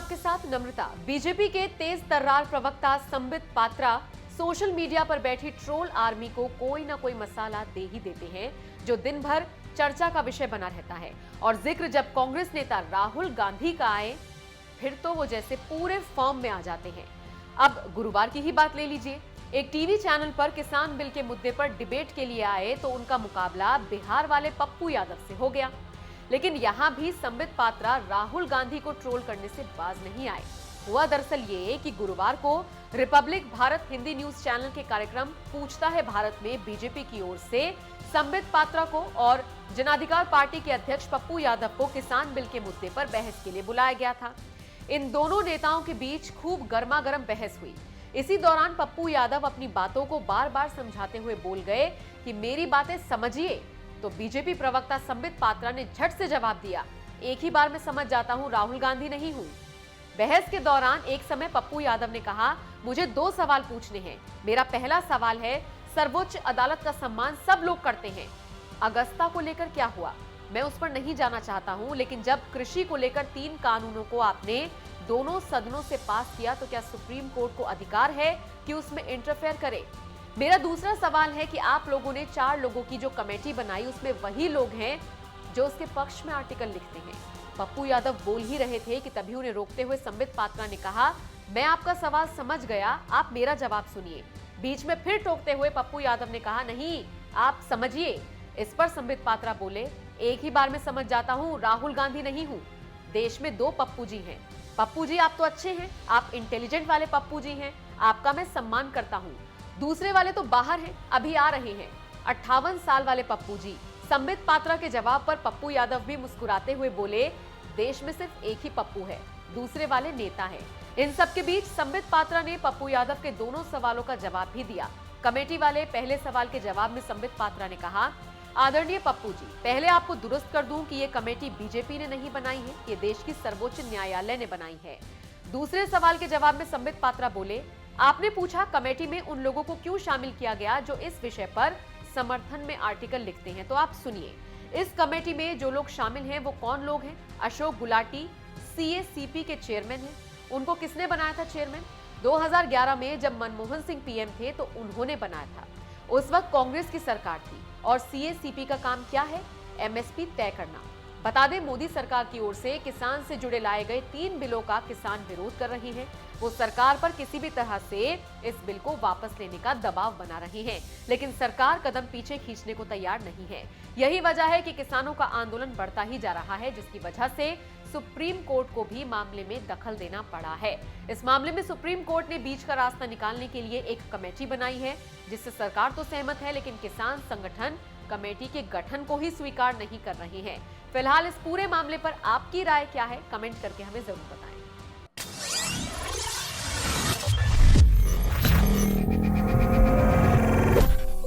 आपके साथ नम्रता। बीजेपी के तेज तर्रार प्रवक्ता संबित पात्रा सोशल मीडिया पर बैठी ट्रोल आर्मी को कोई ना कोई मसाला दे ही देते हैं, जो दिन भर चर्चा का विषय बना रहता है। और जिक्र जब कांग्रेस नेता राहुल गांधी का आए, फिर तो वो जैसे पूरे फॉर्म में आ जाते हैं। अब गुरुवार की ही बात ले लीजिए। एक टीवी चैनल पर किसान बिल के मुद्दे पर डिबेट के लिए आए तो उनका मुकाबला बिहार वाले पप्पू यादव से हो गया। लेकिन यहां भी संबित पात्रा राहुल गांधी को ट्रोल करने से बाज नहीं आए। हुआ दरअसल ये कि गुरुवार को Republic Bharat Hindi news channel के कार्यक्रम पूछता है भारत में बीजेपी की ओर से संबित पात्रा को और जनाधिकार पार्टी के अध्यक्ष पप्पू यादव को किसान बिल के मुद्दे पर बहस के लिए बुलाया गया था। इन दोनों नेताओं के बीच खूब गर्मागर्म बहस हुई। इसी दौरान पप्पू यादव अपनी बातों को बार बार समझाते हुए बोल गए कि मेरी बातें समझिए। तो बीजेपी प्रवक्ता संबित पात्रा ने झट से जवाब दिया, एक ही बार में समझ जाता हूं, राहुल गांधी नहीं हूं। बहस के दौरान एक समय पप्पू यादव ने कहा, मुझे 2 सवाल पूछने हैं। मेरा पहला सवाल है, सर्वोच्च अदालत का सम्मान सब लोग करते हैं, अगस्ता को लेकर क्या हुआ? मैं उस पर नहीं जाना चाहता हूं, लेकिन जब कृषि को लेकर 3 कानूनों को आपने दोनों सदनों से पास किया तो क्या सुप्रीम कोर्ट को अधिकार है कि उसमें इंटरफेयर करे? मेरा दूसरा सवाल है कि आप लोगों ने 4 लोगों की जो कमेटी बनाई, उसमें वही लोग हैं जो उसके पक्ष में आर्टिकल लिखते हैं। पप्पू यादव बोल ही रहे थे कि तभी उन्हें रोकते हुए संबित पात्रा ने कहा, मैं आपका सवाल समझ गया, आप मेरा जवाब सुनिए। बीच में फिर टोकते हुए पप्पू यादव ने कहा, नहीं आप समझिए। इस पर संबित पात्रा बोले, एक ही बार में समझ जाता हूं, राहुल गांधी नहीं हूं। देश में 2 पप्पू जी हैं। पप्पू जी आप तो अच्छे हैं, आप इंटेलिजेंट वाले पप्पू जी हैं, आपका मैं सम्मान करता हूं। दूसरे वाले तो बाहर हैं, अभी आ रहे हैं, 58 साल वाले पप्पू जी। संबित पात्रा के जवाब पर पप्पू यादव भी मुस्कुराते हुए बोले, देश में सिर्फ एक ही पप्पू है, दूसरे वाले नेता हैं। इन सबके बीच संबित पात्रा ने पप्पू यादव के दोनों सवालों का जवाब भी दिया। कमेटी वाले पहले सवाल के जवाब में संबित पात्रा ने कहा, आदरणीय पप्पू जी, पहले आपको दुरुस्त कर दूं कि ये कमेटी बीजेपी ने नहीं बनाई है, ये देश की सर्वोच्च न्यायालय ने बनाई है। दूसरे सवाल के जवाब में संबित पात्रा बोले, आपने पूछा कमेटी में उन लोगों को क्यों शामिल किया गया जो इस विषय पर समर्थन में आर्टिकल लिखते हैं, तो आप सुनिए। इस कमेटी में जो लोग शामिल हैं वो कौन लोग हैं? अशोक गुलाटी सीएसीपी के चेयरमैन हैं। उनको किसने बनाया था चेयरमैन? 2011 में जब मनमोहन सिंह पीएम थे तो उन्होंने बनाया था। उस वक्त कांग्रेस की सरकार थी और सीएसीपी का काम क्या है? एमएसपी तय करना। बता दें, मोदी सरकार की ओर से किसान से जुड़े लाए गए 3 बिलों का किसान विरोध कर रहे हैं। वो सरकार पर किसी भी तरह से इस बिल को वापस लेने का दबाव बना रहे हैं, लेकिन सरकार कदम पीछे खींचने को तैयार नहीं है। यही वजह है कि किसानों का आंदोलन बढ़ता ही जा रहा है, जिसकी वजह से सुप्रीम कोर्ट को भी मामले में दखल देना पड़ा है। इस मामले में सुप्रीम कोर्ट ने बीच का रास्ता निकालने के लिए एक कमेटी बनाई है, जिससे सरकार तो सहमत है, लेकिन किसान संगठन कमेटी के गठन को ही स्वीकार नहीं कर रहे हैं। फिलहाल इस पूरे मामले पर आपकी राय क्या है? कमेंट करके हमें जरूर बताएं।